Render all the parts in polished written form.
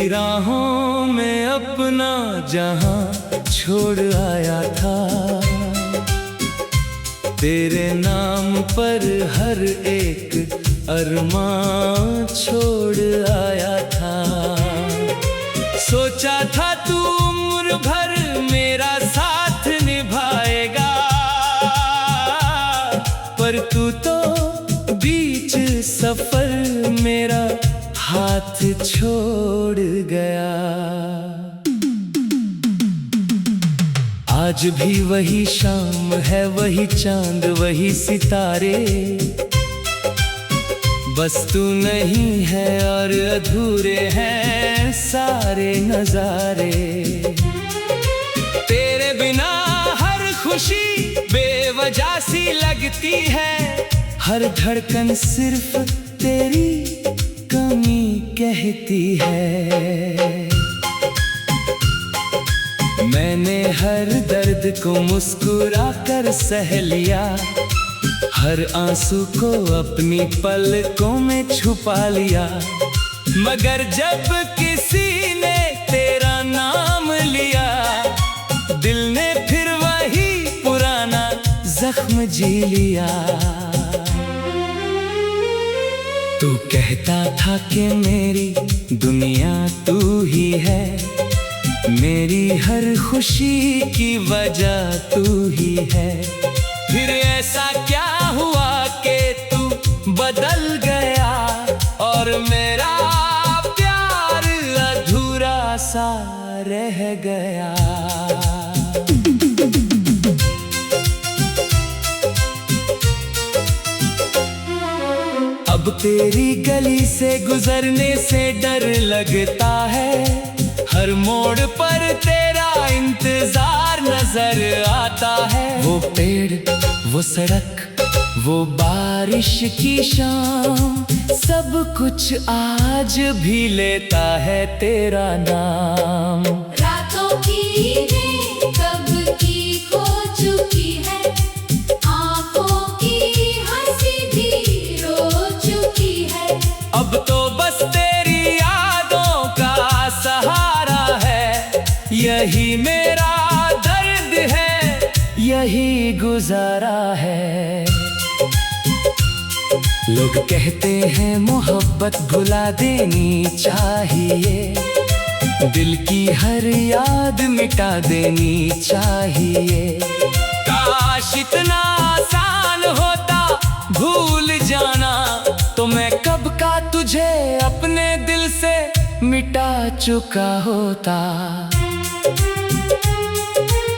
तेरी राहों में अपना जहां छोड़ आया था। तेरे नाम पर हर एक अरमान छोड़ आया था। सोचा था तू उम्र भर मेरा साथ निभाएगा, पर तू तो बीच सफर मेरा हाथ छोड़ गया। आज भी वही शाम है, वही चांद, वही सितारे, बस तू नहीं है और अधूरे हैं सारे नजारे। तेरे बिना हर खुशी बेवजह सी लगती है, हर धड़कन सिर्फ तेरी कमी कहती है। मैंने हर दर्द को मुस्कुरा कर सह लिया, हर आंसू को अपनी पलकों में छुपा लिया, मगर जब किसी ने तेरा नाम लिया, दिल ने फिर वही पुराना जख्म जी लिया। तू कहता था कि मेरी दुनिया तू ही है, मेरी हर खुशी की वजह तू ही है। फिर ऐसा क्या हुआ कि तू बदल गया और मेरा प्यार अधूरा सा रह गया। अब तेरी गली से गुजरने से डर लगता है, हर मोड़ पर तेरा इंतजार नजर आता है। वो पेड़, वो सड़क, वो बारिश की शाम, सब कुछ आज भी लेता है तेरा नाम। रातों की नींद कब की खो चुकी है, आंखों की हंसी भी रो चुकी है। अब तो बस तेरी यादों का सहारा है, यही मेरा दर्द है, यही गुजारा है। लोग कहते हैं मोहब्बत भुला देनी चाहिए, दिल की हर याद मिटा देनी चाहिए। काश इतना आसान होता भूल जाना, तो मैं कब का तुझे अपने दिल से मिटा चुका होता।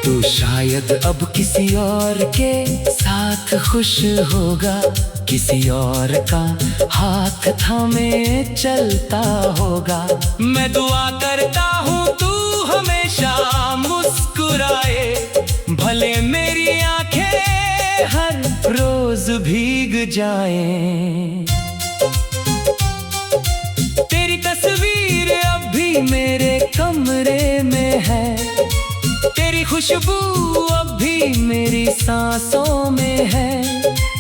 तू शायद अब किसी और के साथ खुश होगा, किसी और का हाथ थामे चलता होगा। मैं दुआ करता हूँ तू हमेशा मुस्कुराए, भले मेरी आंखें हर रोज भीग जाएं। तेरी तस्वीर अब भी मेरे कमरे में है, तेरी खुशबू अब भी मेरी सांसों में है,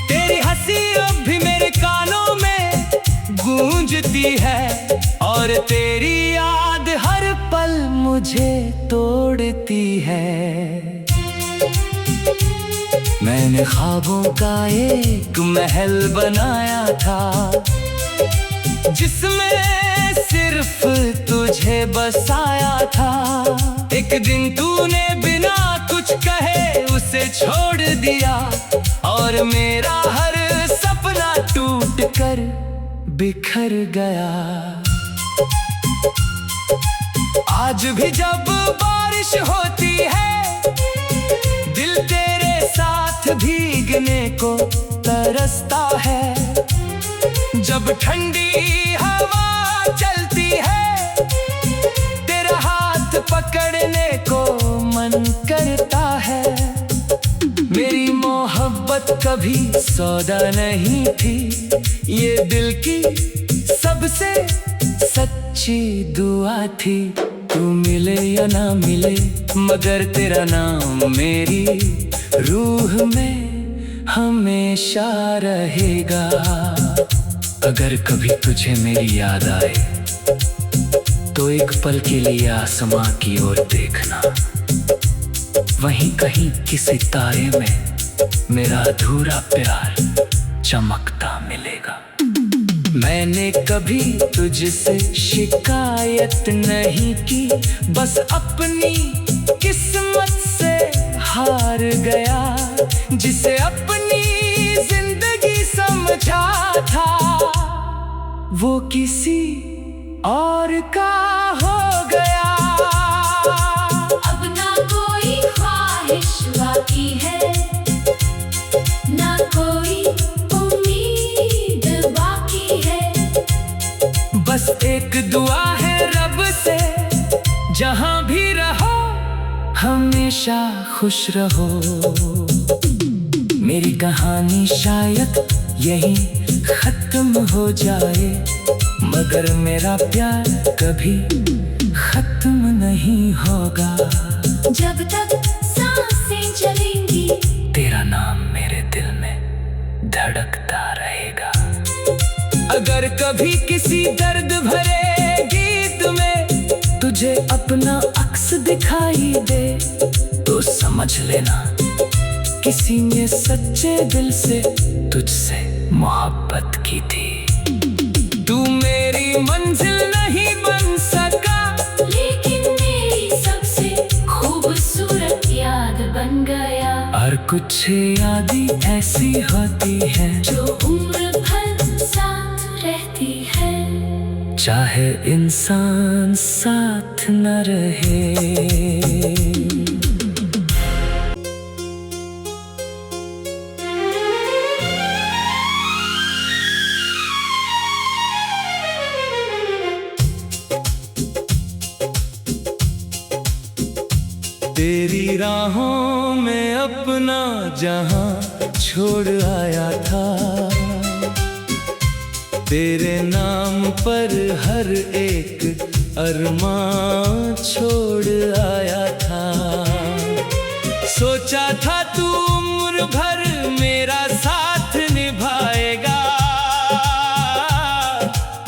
तेरी हंसी अब भी मेरे कानों में गूंजती है, और तेरी याद हर पल मुझे तोड़ती है। मैंने ख्वाबों का एक महल बनाया था, जिसमें सिर्फ तुझे बसाया था। एक दिन तूने बिना कुछ कहे उसे छोड़ दिया, और मेरा हर सपना टूट कर बिखर गया। आज भी जब बारिश होती है, दिल तेरे साथ भीगने को तरसता है। जब ठंडी हवा चलती है, तेरा हाथ पकड़ने को मन करता है। मेरी मोहब्बत कभी सौदा नहीं थी, ये दिल की सबसे सच्ची दुआ थी। तू मिले या ना मिले, मगर तेरा नाम मेरी रूह में हमेशा रहेगा। अगर कभी तुझे मेरी याद आए तो एक पल के लिए आसमां की ओर देखना, वहीं कहीं किसी तारे में मेरा अधूरा प्यार चमकता मिलेगा। मैंने कभी तुझसे शिकायत नहीं की, बस अपनी किस्मत से हार गया। जिसे अपनी जिंदगी समझा था वो किसी और का हो गया। अब ना कोई ख्वाहिश बाकी है, ना कोई उम्मीद बाकी है। बस एक दुआ है रब से, जहां भी रहो हमेशा खुश रहो। मेरी कहानी शायद यहीं खत्म हो जाए, मगर मेरा प्यार कभी खत्म नहीं होगा। जब तक सांसें चलेंगी तेरा नाम मेरे दिल में धड़कता रहेगा। अगर कभी किसी दर्द भरे गीत में तुझे अपना अक्स दिखाई दे, तो समझ लेना किसी ने सच्चे दिल से तुझसे मोहब्बत की थी। तू मेरी मंजिल नहीं बन सका, लेकिन मेरी सबसे खूबसूरत याद बन गया। और कुछ यादें ऐसी होती हैं जो उम्र भर साथ रहती है, चाहे इंसान साथ न रहे। तेरी राहों में अपना जहां छोड़ आया था, तेरे नाम पर हर एक अरमान छोड़ आया था। सोचा था तू उम्र भर मेरा साथ निभाएगा,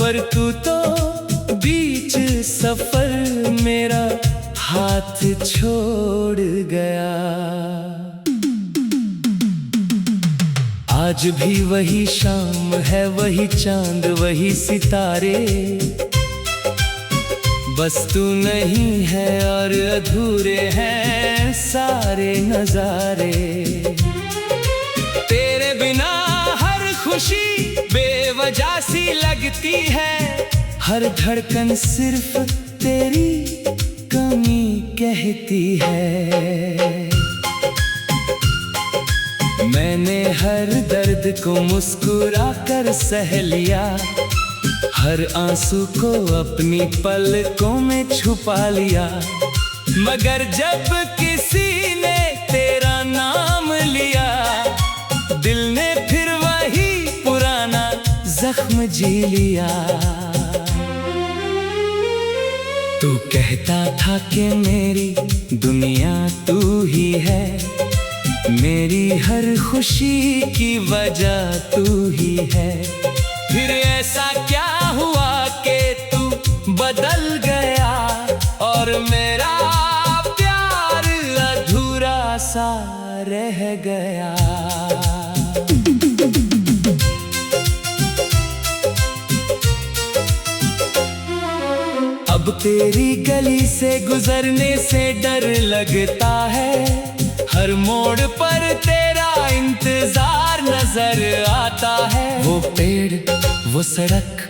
पर तू तो बीच सफर मेरा हाथ छोड़ गया। आज भी वही शाम है, वही चांद, वही सितारे, बस तू नहीं है और अधूरे हैं सारे नजारे। तेरे बिना हर खुशी बेवजह सी लगती है, हर धड़कन सिर्फ तेरी कमी कहती है। मैंने हर दर्द को मुस्कुरा कर सह लिया, हर आंसू को अपनी पलकों में छुपा लिया, मगर जब किसी ने तेरा नाम लिया, दिल ने फिर वही पुराना जख्म जी लिया। तू कहता था कि मेरी दुनिया तू ही है, मेरी हर खुशी की वजह तू ही है। फिर ऐसा क्या हुआ कि तू बदल गया और मेरा प्यार अधूरा सा रह गया। अब तेरी गली से गुजरने से डर लगता है, हर मोड़ पर तेरा इंतजार नजर आता है। वो पेड़, वो सड़क,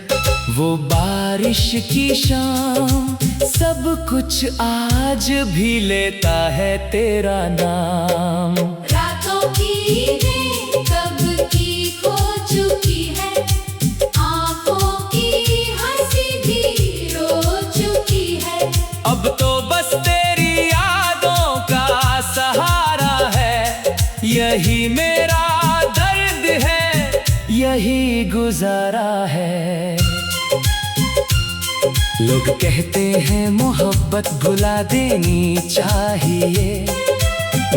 वो बारिश की शाम, सब कुछ आज भी लेता है तेरा नाम। रातों की नींद कब की खो चुकी है, आंखों की हंसी भी रो चुकी है। अब तो बस तेरी यादों का सहारा है, यही मेरा दर्द है, यही गुजारा है। लोग कहते हैं मोहब्बत भुला देनी चाहिए,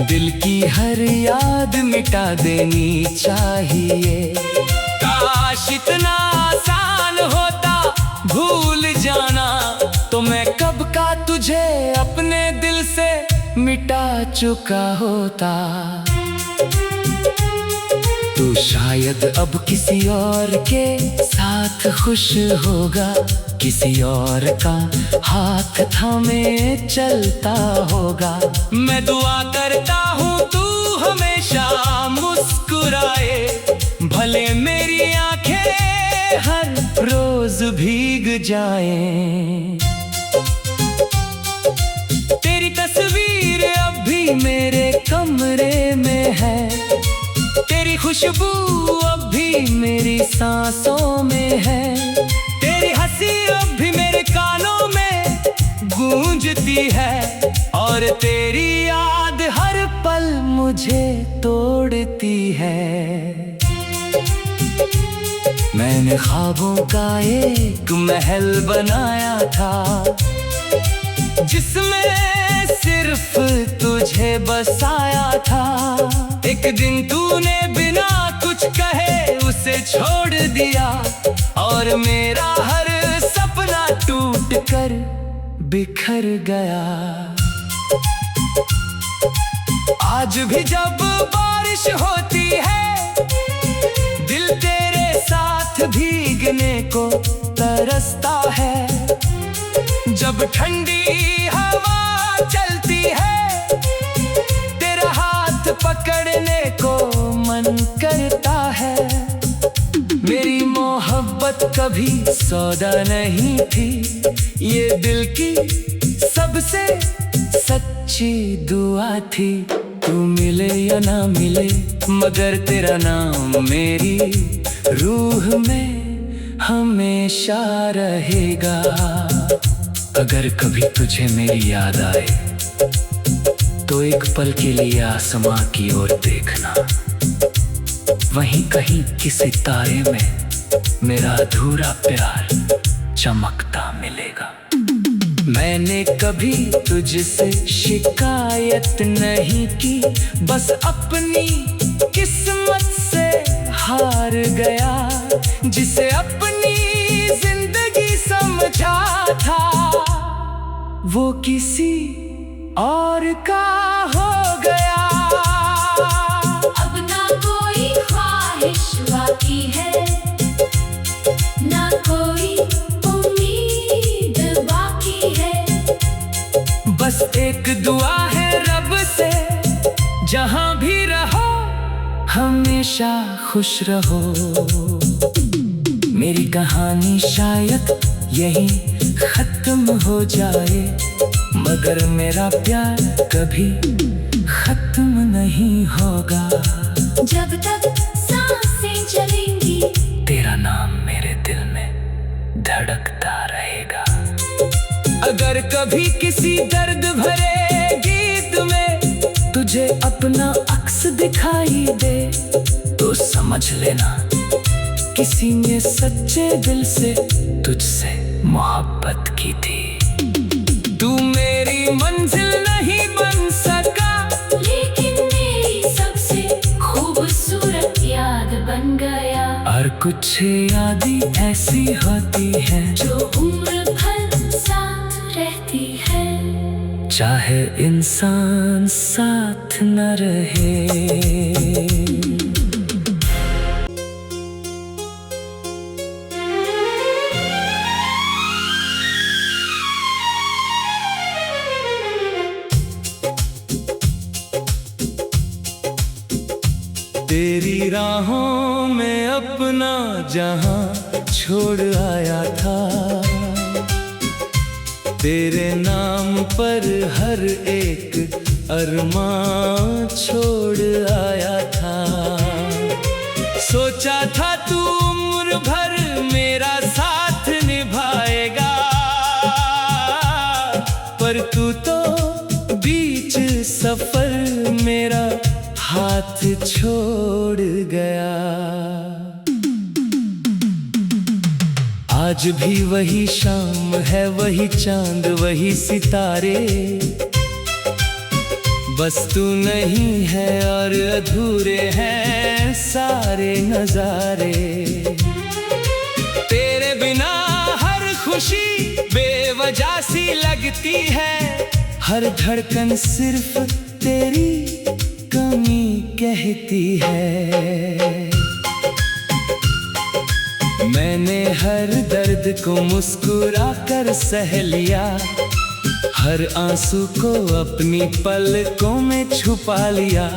दिल की हर याद मिटा देनी चाहिए। काश इतना आसान होता भूल जाना, तो मैं कब का तुझे अपने दिल से मिटा चुका होता। तू शायद अब किसी और के साथ खुश होगा, किसी और का हाथ थामे चलता होगा। मैं दुआ करता हूँ तू हमेशा मुस्कुराए, भले मेरी आंखें हर रोज भीग जाएं। तेरी तस्वीर अब भी मेरे कमरे में है, तेरी खुशबू अब भी मेरी सांसों में है, तेरी हंसी अब भी मेरे कानों में गूंजती है, और तेरी याद हर पल मुझे तोड़ती है। मैंने ख्वाबों का एक महल बनाया था, जिसमें सिर्फ तुझे बसाया था। एक दिन तूने बिना कुछ कहे उसे छोड़ दिया, और मेरा हर सपना टूट कर बिखर गया। आज भी जब बारिश होती है, दिल तेरे साथ भीगने को तरसता है। जब ठंडी हवा चलती है, तेरा हाथ पकड़ने को मन करता है। मेरी मोहब्बत कभी सौदा नहीं थी, ये दिल की सबसे सच्ची दुआ थी। तू मिले या ना मिले, मगर तेरा नाम मेरी रूह में हमेशा रहेगा। अगर कभी तुझे मेरी याद आए, तो एक पल के लिए आसमां की ओर देखना। वहीं कहीं किसी तारे में मेरा अधूरा प्यार चमकता मिलेगा। मैंने कभी तुझसे शिकायत नहीं की, बस अपनी किस्मत से हार गया। जिसे अपनी जिंदगी समझा था, वो किसी और का हो गया। अब ना कोई ख्वाहिश बाकी है, ना कोई उम्मीद बाकी है। बस एक दुआ है रब से, जहां भी रहो हमेशा खुश रहो। मेरी कहानी शायद यहीं खत्म हो जाए, मगर मेरा प्यार कभी खत्म नहीं होगा। जब तक सांसें चलेंगी, तेरा नाम मेरे दिल में धड़कता रहेगा। अगर कभी किसी दर्द भरे गीत में तुझे अपना अक्स दिखाई दे, तो समझ लेना किसी ने सच्चे दिल से तुझसे मोहब्बत की थी। तू मेरी मंजिल नहीं बन सका, लेकिन मेरी सबसे खूबसूरत याद बन गया। और कुछ यादें ऐसी होती हैं जो उम्र भर साथ रहती है, चाहे इंसान साथ न रहे। तेरी राहों में अपना जहां छोड़ आया था, तेरे नाम पर हर एक अरमान छोड़ आया था। सोचा था तू उम्र भर मेरा साथ निभाएगा, पर तू तो बीच सफर मेरा हाथ छोड़ गया। आज भी वही शाम है, वही चांद, वही सितारे, बस तू नहीं है और अधूरे हैं सारे नजारे। तेरे बिना हर खुशी बेवजह सी लगती है, हर धड़कन सिर्फ तेरी कमी कहती है। मैंने हर दर्द को मुस्कुरा कर सह लिया, हर आंसू को अपनी पलकों में छुपा लिया,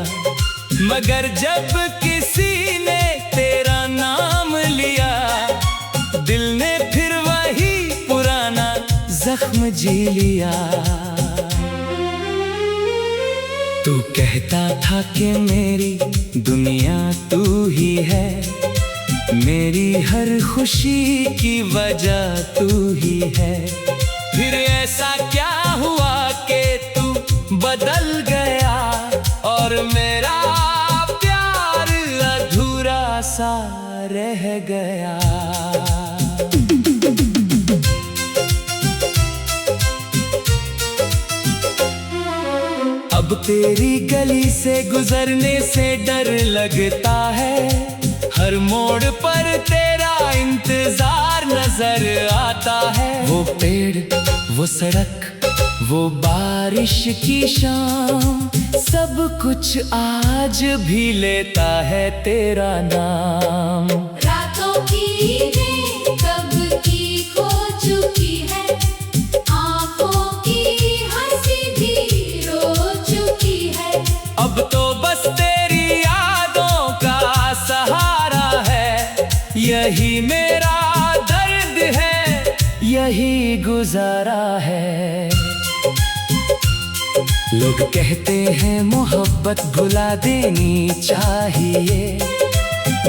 मगर जब किसी ने तेरा नाम लिया, दिल ने फिर वही पुराना जख्म जी लिया। तू कहता था कि मेरी दुनिया तू ही है, मेरी हर खुशी की वजह तू ही है। फिर ऐसा क्या हुआ कि तू बदल गया और मेरा प्यार अधूरा सा रह गया। अब तेरी गली से गुजरने से डर लगता है, हर मोड़ पर तेरा इंतजार नजर आता है। वो पेड़, वो सड़क, वो बारिश की शाम, सब कुछ आज भी लेता है तेरा नाम। रातों की नींद कब की खो चुकी है, आंखों की हंसी भी रो चुकी है। अब तो बस तेरी यादों का सहारा है, यही मेरा दर्द है, यही गुजारा है। लोग कहते हैं मोहब्बत भुला देनी चाहिए,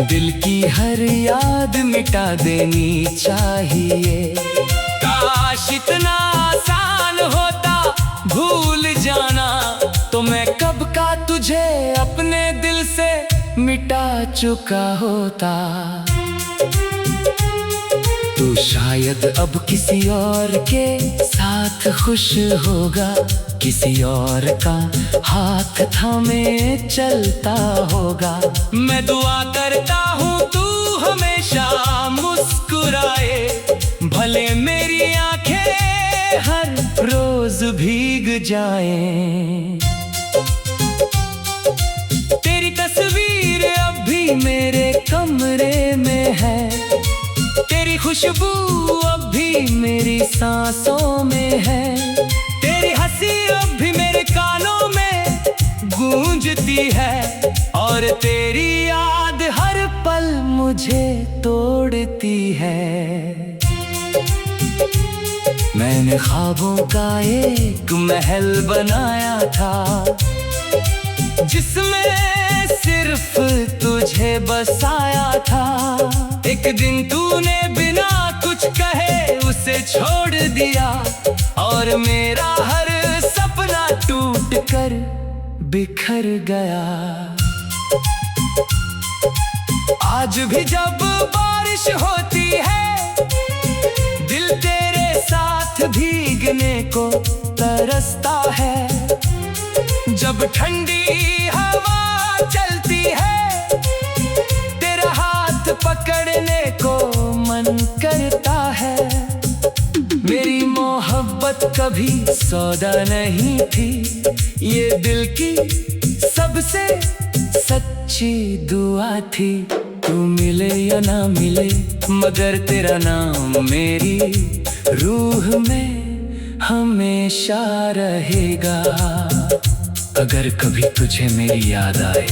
दिल की हर याद मिटा देनी चाहिए। काश इतना आसान होता भूल जाना, तो मैं कब का तुझे अपने दिल से मिटा चुका होता। तू शायद अब किसी और के साथ खुश होगा, किसी और का हाथ थामे चलता होगा। मैं दुआ करता हूँ तू हमेशा मुस्कुराए, भले मेरी आंखें हर रोज भीग जाएं। तेरी तस्वीर अब भी मेरे कमरे में है, तेरी खुशबू अब भी मेरी सांसों में है, तेरी हंसी अब भी मेरे कानों में गूंजती है, और तेरी याद हर पल मुझे तोड़ती है। मैंने ख्वाबों का एक महल बनाया था, जिसमें सिर्फ तुझे बसाया था। एक दिन तूने बिना कुछ कहे उसे छोड़ दिया, और मेरा हर सपना टूट कर बिखर गया। आज भी जब बारिश होती है, दिल तेरे साथ भीगने को तरसता है। जब ठंडी हवा चलती है, तेरा हाथ पकड़ने को मन करता है। मेरी मोहब्बत कभी सौदा नहीं थी, ये दिल की सबसे सच्ची दुआ थी। तू मिले या ना मिले, मगर तेरा नाम मेरी रूह में हमेशा रहेगा। अगर कभी तुझे मेरी याद आए,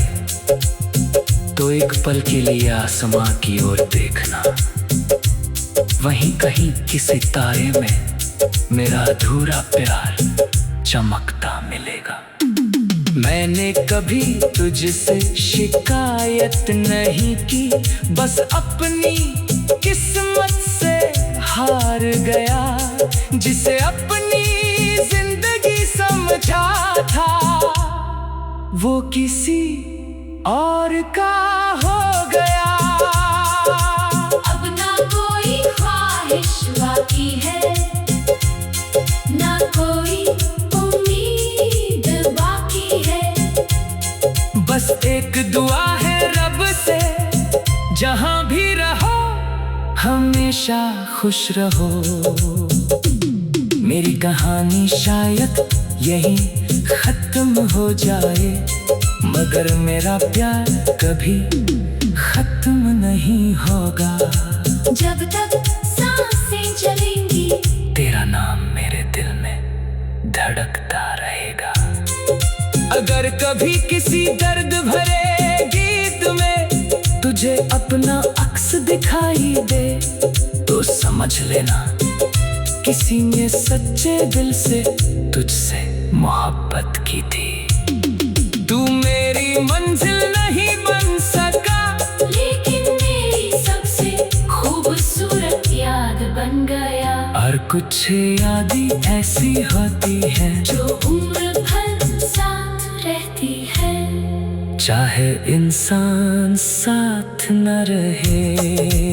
तो एक पल के लिए आसमां की ओर देखना, वहीं कहीं किसी तारे में मेरा अधूरा प्यार चमकता मिलेगा। मैंने कभी तुझसे शिकायत नहीं की, बस अपनी किस्मत से हार गया। जिसे अपनी जिंदगी समझा था, वो किसी और का हो गया। अब ना कोई ख्वाहिश बाकी है, ना कोई उम्मीद बाकी है। बस एक दुआ है रब से, जहां भी रहो हमेशा खुश रहो। मेरी कहानी शायद यही खत्म हो जाए, मगर मेरा प्यार कभी खत्म नहीं होगा। जब तक सांसें चलेंगी, तेरा नाम मेरे दिल में धड़कता रहेगा। अगर कभी किसी दर्द भरे गीत में तुझे अपना अक्स दिखाई दे, तो समझ लेना किसी ने सच्चे दिल से तुझसे मोहब्बत की थी। तू मेरी मंजिल नहीं बन सका, लेकिन मेरी सबसे खूबसूरत याद बन गया। और कुछ यादें ऐसी होती हैं जो उम्र भर साथ रहती है, चाहे इंसान साथ न रहे।